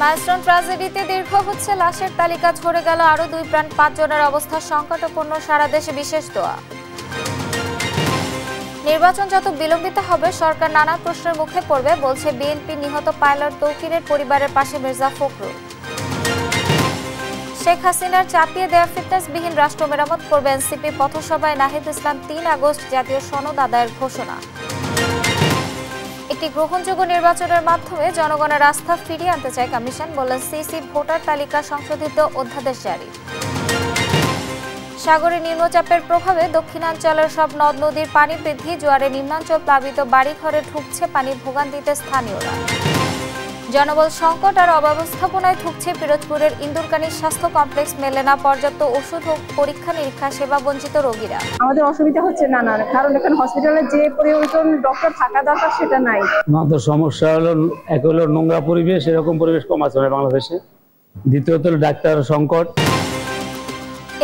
Milestone ট্র্যাজেডিতে দীর্ঘ হচ্ছে লাশের তালিকা, ঝরে গেল আরো 2 প্রাণ, 5 জনের অবস্থা সংকটাপন্ন, সারা দেশে বিশেষ দোয়া। নির্বাচন যত বিলম্বিত হবে সরকার নানা প্রশ্নের মুখে পড়বে, বলছে বিএনপি নিহত পাইলট তৌকিরের পরিবারের পাশে মির্জা ফখরুল। শেখ হাসিনার চাপিয়ে দেওয়া ফিটনেসবিহীন রাষ্ট্র মেরামত করবে এনসিপি, পথসভায় নাহিদ ইসলাম 3 আগস্ট জাতীয় সনদ আদায়ের ঘোষণা। একটি গ্রহণযোগ্য নির্বাচনের মাধ্যমে জনগণের আস্থা ফিরিয়ে আনতে চায় কমিশন, বললেন সিসি, ভোটার তালিকা সংশোধিত অধ্যাদেশ জারি। সাগরে নিম্নচাপের প্রভাবে দক্ষিণাঞ্চলের সব নদ নদীর পানি বৃদ্ধি, জোয়ারে নিম্নাঞ্চল প্লাবিত, বাড়িঘরে ঢুকছে পানি, ভোগান্তিতে স্থানীয়রা। জনবল সংকট আর অব্যবস্থাপনায় ঠুকছে পিরোজপুরের ইন্দুরকানী স্বাস্থ্য কমপ্লেক্স, মেলে না পর্যাপ্ত ওষুধ ও পরীক্ষা নিরীক্ষা, সেবা বঞ্চিত রোগীরা। আমাদের অসুবিধা হচ্ছে না, কারণ এখানে হসপিটালে যে প্রয়োজন ডক্টর থাকা দরকার সেটা নাই। আমাদের সমস্যা হলো, এক হলো নোংরা পরিবেশ, এরকম পরিবেশ কম আছে বাংলাদেশে। দ্বিতীয়ত হলো ডাক্তার সংকট।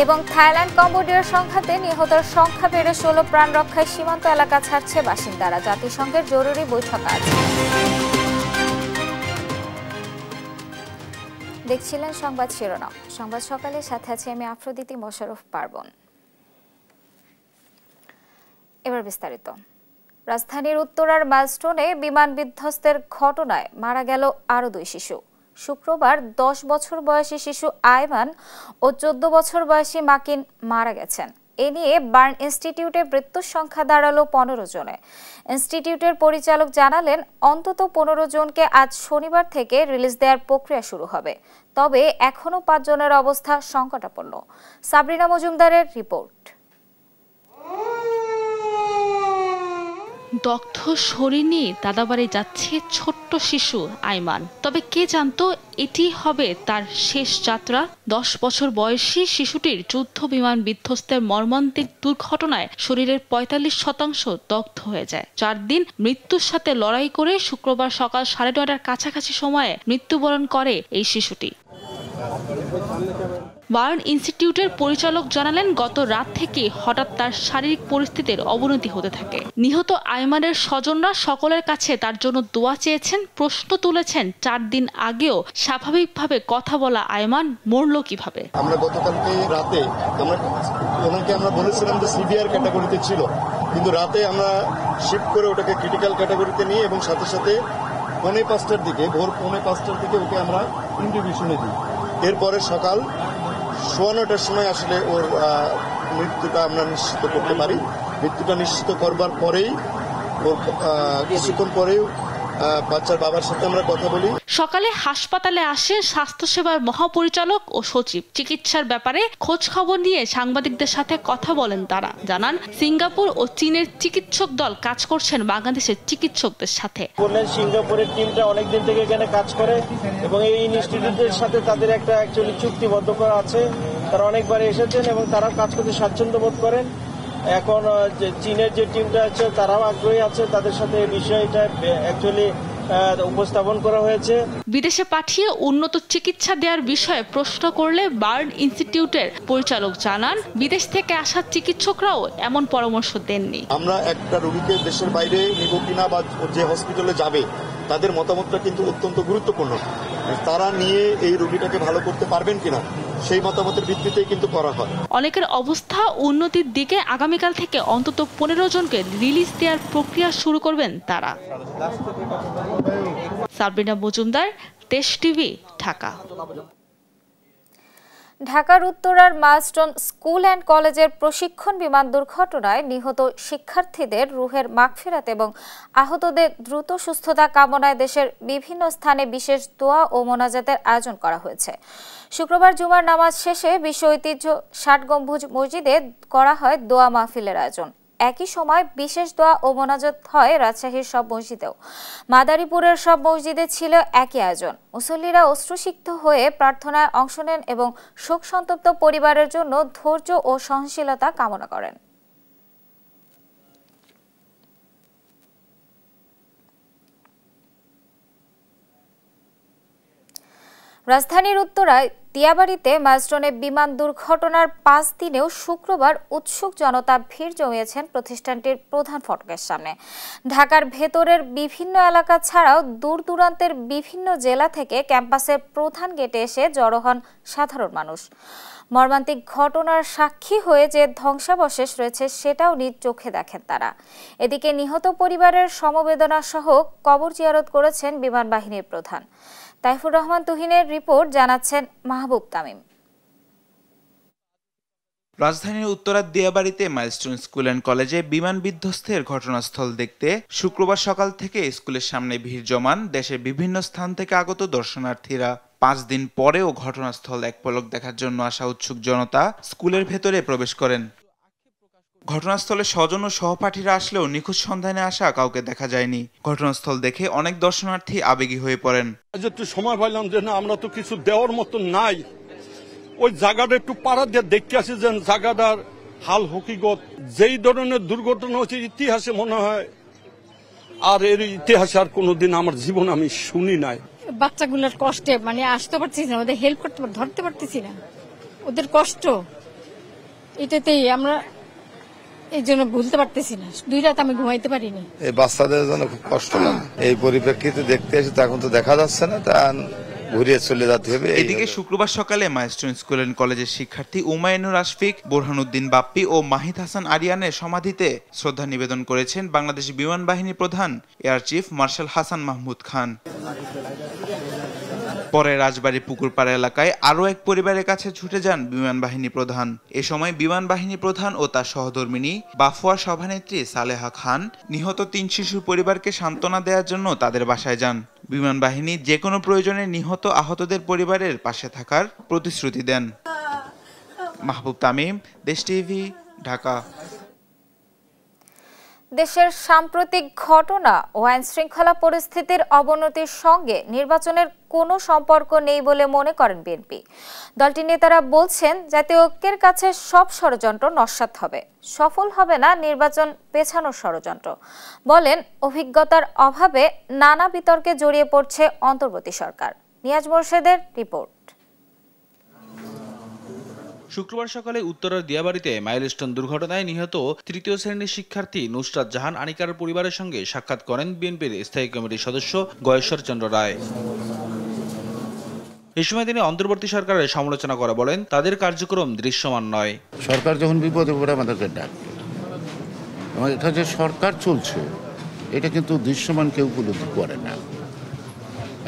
এবং থাইল্যান্ড কম্বোডিয়ার সংঘাতে নিহতের সংখ্যা বেড়ে 16, প্রাণ রক্ষায় সীমান্ত এলাকা ছাড়ছে বাসিন্দারা, জাতিসংঘের জরুরি বৈঠক আজ। দেখছিলেন সংবাদ শিরোনাম। সংবাদ সকালের সাথে আছে আমি আফ্রোদিতি মোশাররফ পার্বণ। এবার বিস্তারিত। রাজধানীর উত্তরার মাইলস্টোনে বিমান বিধ্বস্তের ঘটনায় মারা গেল আরো 2 শিশু। শুক্রবার 10 বছর বয়সী শিশু আয়মান ও 14 বছর বয়সী মাকিন মারা গেছেন। এ নিয়ে বার্ন ইনস্টিটিউটের মৃত্যুর সংখ্যা দাঁড়ালো 15 জনে। ইনস্টিটিউটের পরিচালক জানালেন, অন্তত 15 জনকে আজ শনিবার থেকে রিলিজ দেওয়ার প্রক্রিয়া শুরু হবে। তবে এখনও 5 জনের অবস্থা সংকটাপন্ন। সাবরিনা মজুমদারের রিপোর্ট। দগ্ধ শরীর নিয়ে দাদাবাড়ি যাচ্ছে ছোট্ট শিশু আয়মান। তবে কে জানতো এটি হবে তার শেষ যাত্রা। 10 বছর বয়সী শিশুটির যুদ্ধ বিমান বিধ্বস্তের মর্মান্তিক দুর্ঘটনায় শরীরের 45% দগ্ধ হয়ে যায়। 4 দিন মৃত্যুর সাথে লড়াই করে শুক্রবার সকাল 9:30টার কাছাকাছি সময়ে মৃত্যুবরণ করে এই শিশুটি। বার্ন ইনস্টিটিউটের পরিচালক জানালেন, গত রাত থেকে হঠাৎ তার শারীরিক পরিস্থিতির অবনতি হতে থাকে। নিহত আয়মানের স্বজনরা সকলের কাছে তার জন্য দোয়া চেয়েছেন, প্রশ্ন তুলেছেন 4 দিন আগেও স্বাভাবিকভাবে কথা বলা আয়মান মরল কিভাবে। আমরা গতকালকে রাতে ওনাকে আমরা বলেছিলাম যে সিভিয়ার ক্যাটাগরিতে ছিল, কিন্তু রাতে আমরা শিফট করে ওটাকে ক্রিটিক্যাল ক্যাটাগরিতে নিয়ে এবং সাথে সাথে ভোর 5:45টার দিকে ওকে আমরা ইন্টিউবেশনে দিই। এরপরে সকাল 9:15টার সময় আসলে ওর মৃত্যুটা আমরা নিশ্চিত করতে পারি। মৃত্যুটা নিশ্চিত করবার পরেই ওর কিছুক্ষণ পরেই বাচ্চার বাবার সাথে আমরা কথা বলি। সকালে হাসপাতালে আসেন স্বাস্থ্যসেবার মহাপরিচালক ও সচিব। চিকিৎসার ব্যাপারে খোঁজ খবর নিয়ে সাংবাদিকদের সাথে কথা বলেন তারা। জানান, সিঙ্গাপুর ও চীনের চিকিৎসক দল কাজ করছেন বাংলাদেশের চিকিৎসকদের সাথে। বললেন সিঙ্গাপুরের টিমটা অনেকদিন থেকে এখানে কাজ করে এবং এই ইনস্টিটিউটের সাথে তাদের একটা অ্যাকচুয়ালি চুক্তিবদ্ধ করা আছে। তারা অনেকবার এসেছেন এবং তারা কাজ করতে স্বাচ্ছন্দ্য বোধ করেন। এখন চীনের যে টিমটা আছে তারাও আগ্রহী আছে, তাদের সাথে এই বিষয়টা অ্যাকচুয়ালি উপস্থাপন করা হয়েছে। বিদেশে পাঠিয়ে উন্নত চিকিৎসা দেওয়ার বিষয়ে প্রশ্ন করলে বার্ন ইনস্টিটিউটের পরিচালক জানান, বিদেশ থেকে আসা চিকিৎসকরাও এমন পরামর্শ দেননি। আমরা একটা রোগীকে দেশের বাইরে নিব কিনা বা যে হসপিটালে যাবে তাদের মতামতটা কিন্তু অত্যন্ত গুরুত্বপূর্ণ। তারা নিয়ে এই রোগীটাকে ভালো করতে পারবেন কিনা সেই মতামতের ভিত্তিতেই কিন্তু করা হয়। অনেকের অবস্থা উন্নতির দিকে আগামীকাল থেকে অন্তত 15 জনকে রিলিজ দেওয়ার প্রক্রিয়া শুরু করবেন তারা। সাবরিনা মজুমদার, দেশ টিভি, ঢাকা। ঢাকার উত্তরার মাইলস্টোন স্কুল অ্যান্ড কলেজের প্রশিক্ষণ বিমান দুর্ঘটনায় নিহত শিক্ষার্থীদের রুহের মাগফিরাত এবং আহতদের দ্রুত সুস্থতা কামনায় দেশের বিভিন্ন স্থানে বিশেষ দোয়া ও মোনাজাতের আয়োজন করা হয়েছে। শুক্রবার জুমার নামাজ শেষে বিশ্ব ঐতিহ্য 60 গম্বুজ মসজিদে করা হয় দোয়া মাহফিলের আয়োজন। একই সময় বিশেষ দোয়া ও মোনাজাত হয় রাজশাহীর সব মসজিদেও। মাদারীপুরের সব মসজিদে ছিল একই আয়োজন। মুসল্লিরা অশ্রুসিক্ত হয়ে প্রার্থনায় অংশ নেন এবং শোক সন্তপ্ত পরিবারের জন্য ধৈর্য ও সহনশীলতা কামনা করেন। রাজধানীর উত্তরায় দিয়াবাড়িতে মাইলস্টোনে বিমান দুর্ঘটনার 5 দিনেও শুক্রবার উৎসুক জনতা ভিড় জমিয়েছেন প্রতিষ্ঠানটির প্রধান ফটকের সামনে। ঢাকার ভেতরের বিভিন্ন এলাকা ছাড়াও দূর দূরান্তের বিভিন্ন জেলা থেকে ক্যাম্পাসের প্রধান গেটে এসে জড়ো হন সাধারণ মানুষ। মর্মান্তিক ঘটনার সাক্ষী হয়ে যে ধ্বংসাবশেষ রয়েছে সেটাও নিজ চোখে দেখেন তারা। এদিকে নিহত পরিবারের সমবেদনা সহ কবর জিয়ারত করেছেন বিমান বাহিনীর প্রধান। তাইফুর রহমান তুহিনের রিপোর্ট, জানাচ্ছেন মাহবুব তামিম। রাজধানীর উত্তরার দিয়াবাড়িতে মাইলস্টোন স্কুল অ্যান্ড কলেজে বিমান বিধ্বস্তের ঘটনাস্থল দেখতে শুক্রবার সকাল থেকে স্কুলের সামনে ভিড় জমান দেশের বিভিন্ন স্থান থেকে আগত দর্শনার্থীরা। 5 দিন পরেও ঘটনাস্থল এক পলক দেখার জন্য আসা উৎসুক জনতা স্কুলের ভেতরে প্রবেশ করেন। ঘটনাস্থলে স্বজন ও সহপাঠীরা আসলেও নিখোঁজ সন্ধানে আসা কাউকে দেখা যায়নি। ঘটনাস্থল দেখে অনেক দর্শনার্থী আবেগী হয়ে পড়েন। একটু সময় পাইলাম যে না, আমরা তো কিছু দেওয়ার মতো নাই, ওই জায়গাটা একটু পাড়া দিয়ে দেখতে আসি যে জায়গাটার হাল হকিকত। যেই ধরনের দুর্ঘটনা হচ্ছে ইতিহাসে মনে হয় আর এর ইতিহাসে আর কোনোদিন আমার জীবন আমি শুনি নাই। বাচ্চাগুলোর কষ্টে আসতে পারতেছি না, ওদের হেল্প করতে ধরতে পারতেছি না, ওদের কষ্ট এটাতেই আমরা এই জন্য ভুলতে পারতেছি না। 2 রাত আমি ঘুমাইতে পারিনি। এই বাচ্চাদের জন্য খুব কষ্ট লাগে। এই পরিপ্রেক্ষিতে দেখতে এসে তো এখন তো দেখা যাচ্ছে না, তা ঘুরিয়ে চলে যেতে হবে। এদিকে শুক্রবার সকালে মাইলস্টোন স্কুল অ্যান্ড কলেজের শিক্ষার্থী উমায়ুনুর আশফিক, বোরহানুদ্দিন বাপ্পি ও মাহিদ হাসান আরিয়ানের সমাধিতে শ্রদ্ধা নিবেদন করেছেন বাংলাদেশ বিমান বাহিনী প্রধান air chief marshal Hasan Mahmud Khan. পরে রাজবাড়ী পুকুরপাড়া এলাকায় আরও এক পরিবারের কাছে ছুটে যান বিমান বাহিনী প্রধান। এ সময় বিমান বাহিনী প্রধান ও তার সহধর্মিণী বাফুয়া সভানেত্রী সালেহা খান নিহত 3 শিশুর পরিবারকে সান্ত্বনা দেওয়ার জন্য তাদের বাসায় যান। বিমান বাহিনী যে কোনো প্রয়োজনে নিহত আহতদের পরিবারের পাশে থাকার প্রতিশ্রুতি দেন। মাহবুব তামিম, দেশ টিভি, ঢাকা। দেশের সাম্প্রতিক ঘটনা ও আইন শৃঙ্খলা পরিস্থিতির অবনতির সঙ্গে নির্বাচনের কোনো সম্পর্ক নেই বলে মনে করেন বিএনপি। দলটির নেতারা বলছেন, জাতীয় ঐক্যের কাছে সব ষড়যন্ত্র নস্যাৎ হবে, সফল হবে না নির্বাচন পেছানোর ষড়যন্ত্র। বলেন, অভিজ্ঞতার অভাবে নানা বিতর্কে জড়িয়ে পড়ছে অন্তর্বর্তী সরকার। নিয়াজ মোর্শেদের রিপোর্ট। শুক্রবার সকালে উত্তরার দিয়াবাড়িতে মাইলস্টোন দুর্ঘটনায় নিহত 3য় শ্রেণীর শিক্ষার্থী নুসরাত জাহান আনিকার পরিবারের সঙ্গে সাক্ষাৎ করেন বিএনপির স্থায়ী কমিটির সদস্য গয়েশ্বর চন্দ্র রায়। এই সময় তিনি অন্তর্বর্তী সরকারের সমালোচনা করে বলেন, তাদের কার্যক্রম দৃশ্যমান নয়। সরকার যখন বিপদে পড়ে আমাদেরকে ডাকে, এটা যে সরকার চলছে এটা কিন্তু দৃশ্যমান কেউ উপলব্ধি করে না,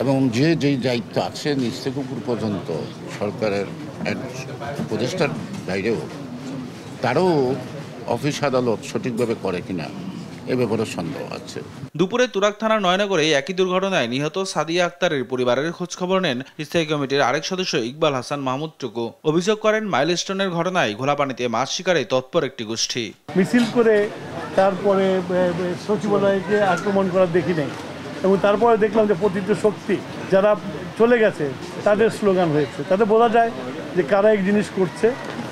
এবং যেই দায়িত্ব আছে নিচ থেকে উপর পর্যন্ত সরকারের উপদেষ্টার বাইরেও তারও অফিস আদালত সঠিকভাবে করে কিনা এ ব্যাপারে সন্দেহ আছে। দুপুরে তুরাগ থানার নয়নগরে একই দুর্ঘটনায় নিহত সাদিয়া আক্তারের পরিবারের খোঁজখবর নেন স্থায়ী কমিটির আরেক সদস্য ইকবাল হাসান মাহমুদ টুকু। অভিযোগ করেন, মাইলস্টোনের ঘটনায় ঘোলাপানিতে মাছ শিকারে তৎপর একটি গোষ্ঠী মিছিল করে তারপরে সচিবালয়কে আক্রমণ করা দেখি নাই, এবং তারপরে দেখলাম যে প্রতিটি শক্তি যারা চলে গেছে তাদের স্লোগান হয়েছে। তাতে বোঝা যায় যে কারা এক জিনিস করছে,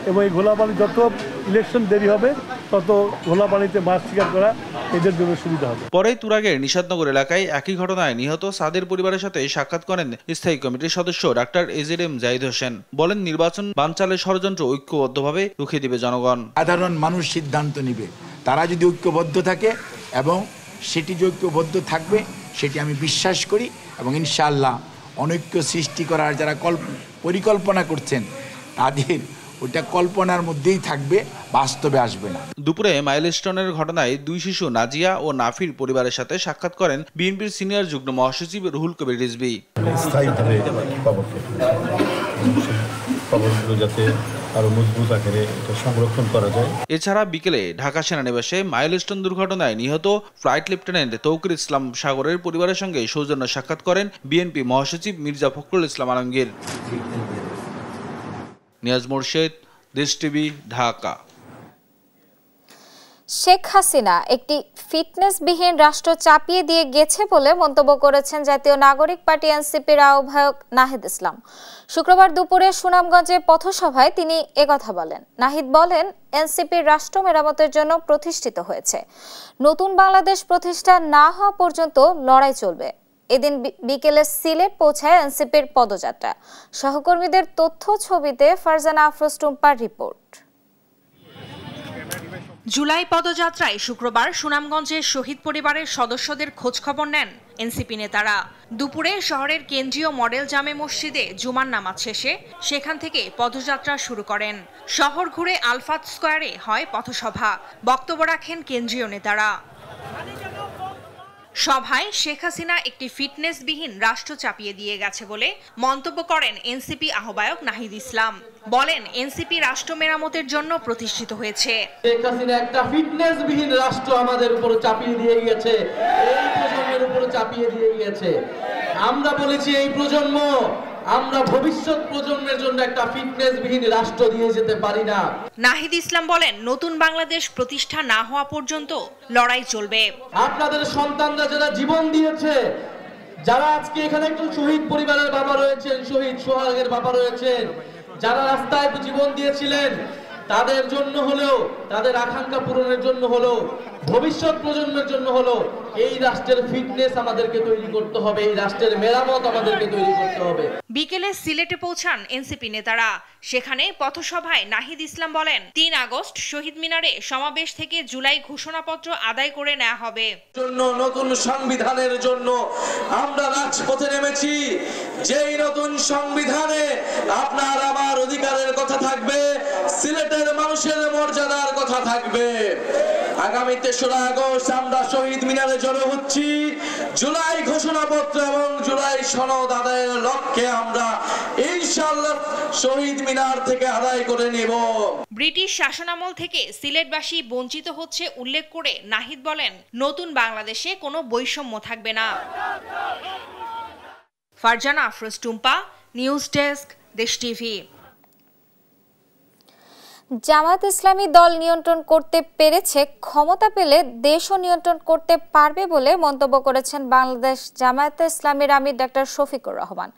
এবং এই ঘোলাপানি যত ইলেকশন দেরি হবে তত ঘোলাপানিতে মাছ শিকার করা এদের জন্য সুবিধা হবে। পরে তুরাগের নিষাদনগর এলাকায় একই ঘটনায় নিহত সাদের পরিবারের সাথে সাক্ষাৎ করেন স্থায়ী কমিটির সদস্য ডাক্তার এজেডএম জাহিদ হোসেন। বলেন, নির্বাচন বানচালের ষড়যন্ত্র ঐক্যবদ্ধভাবে রুখে দিবে জনগণ। সাধারণ মানুষ সিদ্ধান্ত নিবে, তারা যদি ঐক্যবদ্ধ থাকে, এবং সেটি যে ঐক্যবদ্ধ থাকবে সেটি আমি বিশ্বাস করি, এবং ইনশাআল্লাহ অনৈক্য সৃষ্টি করার যারা পরিকল্পনা করছেন তাদের ওটা কল্পনার মধ্যেই থাকবে, বাস্তবে আসবে না। দুপুরে মাইলস্টোনের ঘটনায় 2 শিশু নাজিয়া ও নাফির পরিবারের সাথে সাক্ষাৎ করেন বিএনপির সিনিয়র যুগ্ম মহাসচিব রুহুল কবির রিজভী। যাতে আরো মজবুত আকারে এটা সংরক্ষণ করা যায়। এছাড়া বিকেলে ঢাকা সেনানিবাসে মাইলস্টোন দুর্ঘটনায় নিহত ফ্লাইট লেফটেন্যান্ট তৌকির ইসলাম সাগরের পরিবারের সঙ্গে সৌজন্য সাক্ষাৎ করেন বিএনপি মহাসচিব মির্জা ফখরুল ইসলাম আলমগীর। নিয়াজ মোর্শেদ, দেশ টিভি, ঢাকা। শেখ হাসিনা একটি ফিটনেসবিহীন রাষ্ট্র চাপিয়ে দিয়ে গেছে বলে মন্তব্য করেছেন জাতীয় নাগরিক পার্টি এনসিপির আহ্বায়ক নাহিদ ইসলাম। শুক্রবার দুপুরে সুনামগঞ্জে পথসভায় তিনি একথা বলেন। নাহিদ বলেন, এনসিপির রাষ্ট্র মেরামতের জন্য প্রতিষ্ঠিত হয়েছে, নতুন বাংলাদেশ প্রতিষ্ঠা না হওয়া পর্যন্ত লড়াই চলবে। এদিন বিকেলে সিলেট পৌঁছায় এনসিপির পদযাত্রা। সহকর্মীদের তথ্য ছবিতে ফারজানা আফরোজ টুম্পার রিপোর্ট। জুলাই পদযাত্রায় শুক্রবার সুনামগঞ্জের শহীদ পরিবারের সদস্যদের খোঁজখবর নেন এনসিপি নেতারা। দুপুরে শহরের কেন্দ্রীয় মডেল জামে মসজিদে জুমার নামাজ শেষে সেখান থেকে পদযাত্রা শুরু করেন। শহর ঘুরে আলফাত স্কয়ারে হয় পথসভা। বক্তব্য রাখেন কেন্দ্রীয় নেতারা। সভায় শেখ হাসিনা একটি ফিটনেসবিহীন রাষ্ট্র চাপিয়ে দিয়ে গেছে বলে মন্তব্য করেন এনসিপি আহ্বায়ক নাহিদ ইসলাম। বলেন, এনসিপি রাষ্ট্র মেরামতের জন্য প্রতিষ্ঠিত হয়েছে। শেখ হাসিনা একটা ফিটনেসবিহীন রাষ্ট্র আমাদের উপর চাপিয়ে দিয়ে গিয়েছে, এই প্রজন্মের উপর চাপিয়ে দিয়ে গিয়েছে। আমরা বলেছি এই প্রজন্ম, আমরা ভবিষ্যৎ প্রজন্মের জন্য একটা ফিটনেসবিহীন রাষ্ট্র দিয়ে যেতে পারি না। নাহিদ ইসলাম বলেন, নতুন বাংলাদেশ প্রতিষ্ঠা না হওয়া পর্যন্ত লড়াই চলবে। আপনাদের সন্তানরা যারা জীবন দিয়েছে, যারা আজকে এখানে একজন শহীদ পরিবারের বাবা রয়েছেন, শহীদ সোহাগের বাবা রয়েছেন, যারা রাস্তায় জীবন দিয়েছিলেন, তাদের জন্য হলেও, তাদের আকাঙ্ক্ষা পূরণের জন্য হলো, ভবিষ্যৎ প্রজন্মের জন্য হলো এই রাষ্ট্রের ফিটনেস আমাদেরকে তৈরি করতে হবে, এই রাষ্ট্রের মেরামত আমাদেরকে তৈরি করতে হবে। বিকেলে সিলেটে পৌঁছান এনসিপি নেতারা। সেখানে পথসভায় নাহিদ ইসলাম বলেন, 3 আগস্ট শহীদ মিনারে সমাবেশ থেকে জুলাই ঘোষণাপত্র আদায় করে নেওয়া হবে। নতুন সংবিধানের জন্য আমরা রাজপথে নেমেছি। যেই নতুন সংবিধানে আপনার আমার অধিকারের কথা থাকবে, সিলেটের মানুষের মর্যাদার কথা থাকবে। আগামী 3রা আগস্ট আমরা শহীদ মিনারে জড়ো হচ্ছি। জুলাই ঘোষণাপত্র এবং জুলাই সনদ আদায়ের লক্ষ্যে আমরা ইনশাআল্লাহ শহীদ মিনার থেকে আদায় করে নেব। ব্রিটিশ শাসনামল থেকে সিলেটবাসী বঞ্চিত হচ্ছে উল্লেখ করে নাহিদ বলেন, নতুন বাংলাদেশে কোনো বৈষম্য থাকবে না। ফারজানা আফরোজ টুম্পা, নিউজ ডেস্ক, দেশ টিভি। জামায়াত ইসলামী দল নিয়ন্ত্রণ করতে পেরেছে, ক্ষমতা পেলে দেশও নিয়ন্ত্রণ করতে পারবে বলে মন্তব্য করেছেন বাংলাদেশ জামায়াতে ইসলামীর আমির ডাক্তার শফিকুর রহমান।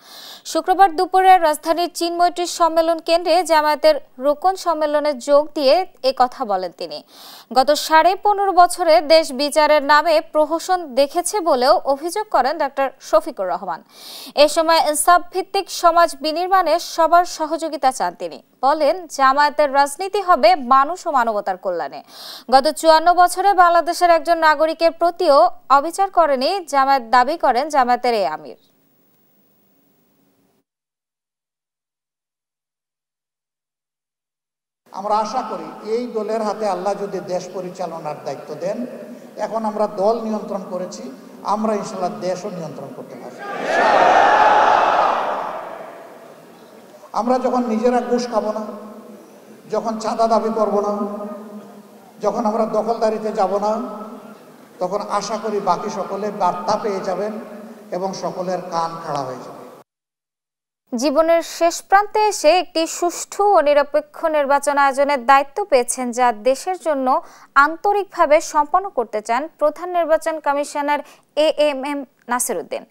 শুক্রবার দুপুরে রাজধানীর চিন্ময়টি সম্মেলন কেন্দ্রে জামায়াতের রোকন সম্মেলনে যোগ দিয়ে এ কথা বলেন তিনি। গত 15.5 বছরে দেশ বিচারের নামে প্রহসন দেখেছে বলেও অভিযোগ করেন ডাক্তার শফিকুর রহমান। এ সময় ইনসাফ ভিত্তিক সমাজ বিনির্মাণে সবার সহযোগিতা চান তিনি। বলেন, জামায়াতের রাজনীতি হবে মানুষ ও মানবতার কল্যাণে। গত 54 বছরে বাংলাদেশের একজন নাগরিকের প্রতিও অবিচার করেনি জামায়াত, দাবি করেন জামায়াতের এই আমির। আমরা আশা করি এই দলের হাতে আল্লাহ যদি দেশ পরিচালনার দায়িত্ব দেন, এখন আমরা দল নিয়ন্ত্রণ করেছি, আমরা ইনশাআল্লাহ দেশও নিয়ন্ত্রণ করতে পারব। আমরা যখন নিজেরা ঘুষ খাবো না, যখন চাঁদা দাবি করব না, যখন আমরা দখলদারিতে যাব না, তখন আশা করি বাকি সকলে বার্তা পেয়ে যাবেন এবং সকলের কান খাড়া হয়ে যাবে। জীবনের শেষ প্রান্তে এসে একটি সুষ্ঠু ও নিরপেক্ষ নির্বাচন আয়োজনের দায়িত্ব পেয়েছেন, যা দেশের জন্য আন্তরিকভাবে সম্পন্ন করতে চান প্রধান নির্বাচন কমিশনার AMM নাসির উদ্দিন।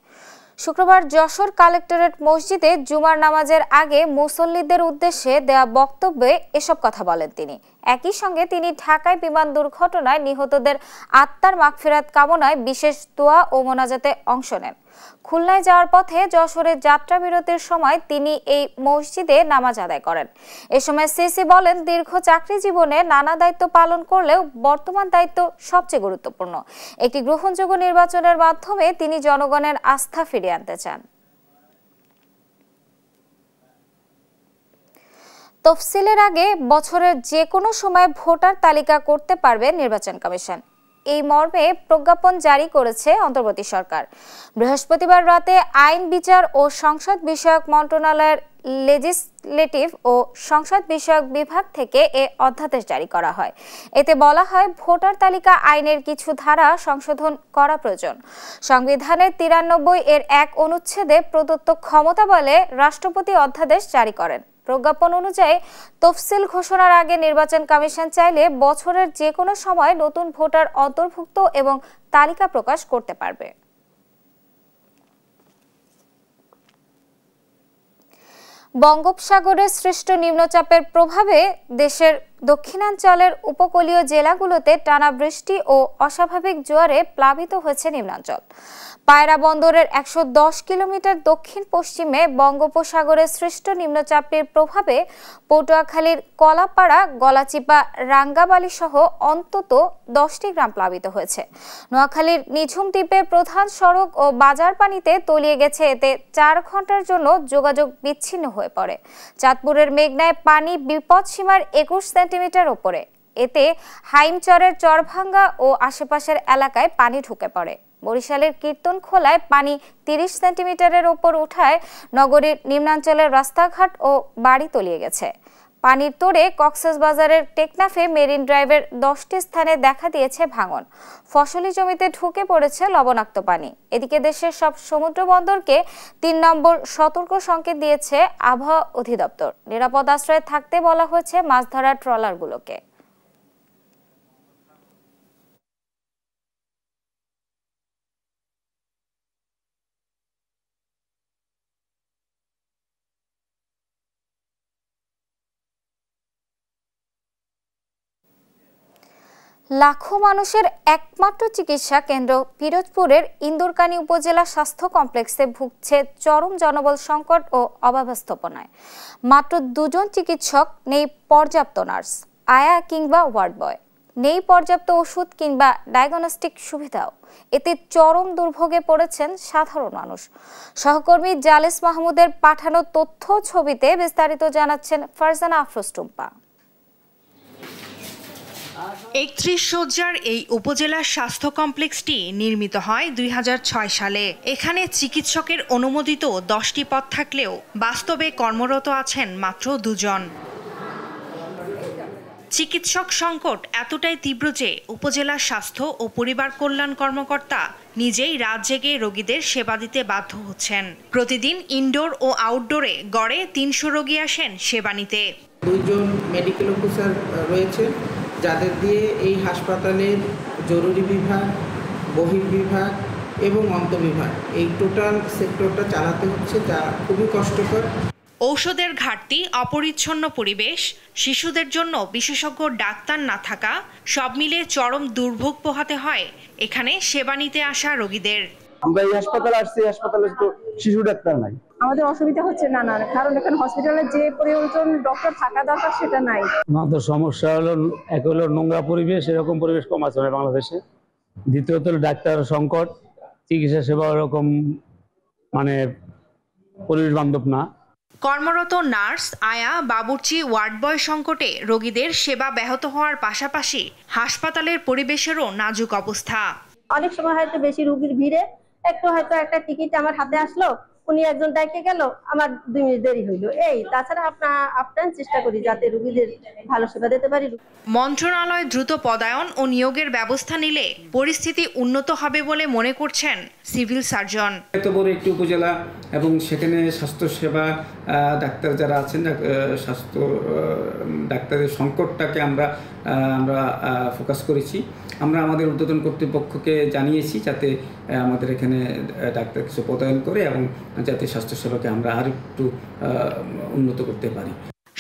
শুক্রবার যশোর কালেক্টরেট মসজিদে জুমার নামাজের আগে মুসল্লিদের উদ্দেশ্যে দেয়া বক্তব্যে এসব কথা বলেন তিনি। একই সঙ্গে তিনি ঢাকায় বিমান দুর্ঘটনায় নিহতদের আত্মার মাগফিরাত কামনায় বিশেষ দোয়া ও মোনাজাতে অংশ নেন। খুলনায় যাওয়ার পথে যশোরে যাত্রা বিরতির সময় তিনি এই মসজিদে নামাজ আদায় করেন। এ সময় সিসি বলেন, দীর্ঘ চাকরি জীবনে নানা দায়িত্ব পালন করলেও বর্তমান দায়িত্ব সবচেয়ে গুরুত্বপূর্ণ। একটি গ্রহণযোগ্য নির্বাচনের মাধ্যমে তিনি জনগণের আস্থা ফিরিয়ে আনতে চান। তফসিলের আগে বছরের যে কোনো সময় ভোটার তালিকা করতে পারবে নির্বাচন কমিশন। এই মর্মে প্রজ্ঞাপন জারি করেছে অন্তর্বর্তী সরকার। বৃহস্পতিবার রাতে আইন, বিচার ও সংসদ বিষয়ক মন্ত্রণালয়ের লেজিসলেটিভ ও সংসদ বিষয়ক বিভাগ থেকে এ অধ্যাদেশ জারি করা হয়। এতে বলা হয়, ভোটার তালিকা আইনের কিছু ধারা সংশোধন করা প্রয়োজন। সংবিধানের 93 এর 1 অনুচ্ছেদে প্রদত্ত ক্ষমতা বলে রাষ্ট্রপতি অধ্যাদেশ জারি করেন। প্রজ্ঞাপন অনুযায়ী তফসিল ঘোষণার আগে নির্বাচন কমিশন চাইলে বছরের যে কোনো সময় নতুন ভোটার অন্তর্ভুক্ত এবং তালিকা প্রকাশ করতে পারবে। বঙ্গোপসাগরে সৃষ্ট নিম্নচাপের প্রভাবে দেশের দক্ষিণাঞ্চলের উপকূলীয় জেলাগুলোতে টানা বৃষ্টি ও অস্বাভাবিক জোয়ারে প্লাবিত হয়েছে নিম্নাঞ্চল। পায়রা বন্দরের ১১০ কিলোমিটার দক্ষিণ পশ্চিমে বঙ্গোপসাগরে সৃষ্ট নিম্নচাপটির প্রভাবে পটুয়াখালীর কলাপাড়া, গলাচিপা, রাঙ্গাবালি সহ অন্তত 10টি গ্রাম প্লাবিত হয়েছে। নোয়াখালীর নিঝুম দ্বীপের প্রধান সড়ক ও বাজার পানিতে তলিয়ে গেছে, এতে 4 ঘন্টার জন্য যোগাযোগ বিচ্ছিন্ন হয়ে পড়ে। চাঁদপুরের মেঘনায় পানি বিপদসীমার 21 সেন্টিমিটার ওপরে, এতে হাইমচরের চরভাঙ্গা ও আশেপাশের এলাকায় পানি ঢুকে পড়ে। বরিশালের কীর্তনখোলায় পানি 30 সেন্টিমিটারের ওপর উঠায় নগরীর নিম্নাঞ্চলের রাস্তাঘাট ও বাড়ি তলিয়ে গেছে। পানির তোড়ে কক্সবাজারের টেকনাফে মেরিন ড্রাইভের 10টি স্থানে দেখা দিয়েছে ভাঙন। ফসলি জমিতে ঢুকে পড়েছে লবণাক্ত পানি। এদিকে দেশের সব সমুদ্র বন্দরকে 3 নম্বর সতর্ক সংকেত দিয়েছে আবহাওয়া অধিদপ্তর। নিরাপদ আশ্রয়ে থাকতে বলা হয়েছে মাছ ধরার ট্রলারগুলোকে। লাখো মানুষের একমাত্র চিকিৎসা কেন্দ্র পিরোজপুরের ইন্দুরকানী উপজেলা স্বাস্থ্য কমপ্লেক্সে ভুগছে চরম জনবল সংকট ও অব্যবস্থাপনায়। মাত্র 2 জন চিকিৎসক, নেই পর্যাপ্ত নার্স, আয়া কিংবা ওয়ার্ড বয়, নেই পর্যাপ্ত ওষুধ কিংবা ডায়াগনস্টিক সুবিধাও। এতে চরম দুর্ভোগে পড়েছেন সাধারণ মানুষ। সহকর্মী জালেস মাহমুদের পাঠানো তথ্য ছবিতে বিস্তারিত জানাচ্ছেন ফারজানা আফরোজ টুম্পা। 31 শয্যার এই উপজেলা স্বাস্থ্য কমপ্লেক্সটি নির্মিত হয় 2006 সালে। এখানে চিকিৎসকের অনুমোদিত 10টি পদ থাকলেও বাস্তবে কর্মরত আছেন মাত্র 2 জন। চিকিৎসক সংকট এতটাই তীব্র যে উপজেলা স্বাস্থ্য ও পরিবার কল্যাণ কর্মকর্তা নিজেই রাত জেগে রোগীদের সেবা দিতে বাধ্য হচ্ছেন। প্রতিদিন ইনডোর ও আউটডোরে গড়ে 300 রোগী আসেন সেবা নিতে। 2 জন মেডিকেল অফিসার রয়েছে, যাদের দিয়ে এই হাসপাতালের জরুরি বিভাগ, বহির্বিভাগ এবং অন্তঃবিভাগ এই টোটাল সেক্টরটা চালাতে হচ্ছে, যা খুবই কষ্টকর। ঔষধের ঘাটতি, অপরিচ্ছন্ন পরিবেশ, শিশুদের জন্য বিশেষজ্ঞ ডাক্তার না থাকা, সব মিলে চরম দুর্ভোগ পোহাতে হয় এখানে সেবা নিতে আসা রোগীদের। আমরা এই হাসপাতালে আসছি, হাসপাতালে তো শিশু ডাক্তার নাই। আমাদের অসুবিধা হচ্ছে নানা, কারণ এখানে হসপিটালে যে প্রয়োজন ডক্টর থাকা দরকার সেটা নাই। আমাদের সমস্যা হলো, এক হলো নোংরা পরিবেশ, এরকম পরিবেশ কম আছে না বাংলাদেশে। দ্বিতীয়ত হলো ডাক্তার সংকট, চিকিৎসা সেবা ওরকম মানে পরিবেশ বান্ধব না। কর্মরত নার্স, আয়া, বাবুর্চি, ওয়ার্ড বয় সংকটে রোগীদের সেবা ব্যাহত হওয়ার পাশাপাশি হাসপাতালের পরিবেশেরও নাজুক অবস্থা। অনেক সময় হয়তো বেশি রোগীর ভিড়ে একটু হয়তো একটা টিকিট আমার হাতে আসলো, উনি একজন ডাইকে গেল, আমার 2 মিনিট দেরি হইলো, এই। তাছাড়া আপনার চেষ্টা করি যাতে রোগীদের ভালো সেবা দিতে পারি। মন্ত্রণালয় দ্রুত পদায়ন ও নিয়োগের ব্যবস্থা নিলে পরিস্থিতি উন্নত হবে বলে মনে করছেন সিভিল সার্জন। এত বড় একটি উপজেলা এবং সেখানে স্বাস্থ্য সেবা ডাক্তার যারা আছেন, স্বাস্থ্য ডাক্তারের সংকটটাকে আমরা ফোকাস করেছি। আমরা আমাদের ঊর্ধ্বতন কর্তৃপক্ষকে জানিয়েছি যাতে আমাদের এখানে ডাক্তার কিছু পদায়ন করে এবং যাতে স্বাস্থ্যসেবাকে আমরা আর একটু উন্নত করতে পারি।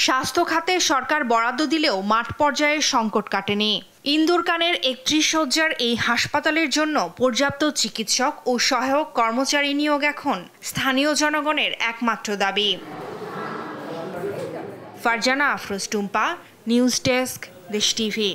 স্বাস্থ্য খাতে সরকার বরাদ্দ দিলেও মাঠ পর্যায়ে সংকট কাটেনি। ইন্দুরকানের 31 শয্যার এই হাসপাতালের জন্য পর্যাপ্ত চিকিৎসক ও সহায়ক কর্মচারী নিয়োগ এখন স্থানীয় জনগণের একমাত্র দাবি। ফারজানা আফরোজ টুম্পা, নিউজ ডেস্ক, দেশ টিভি।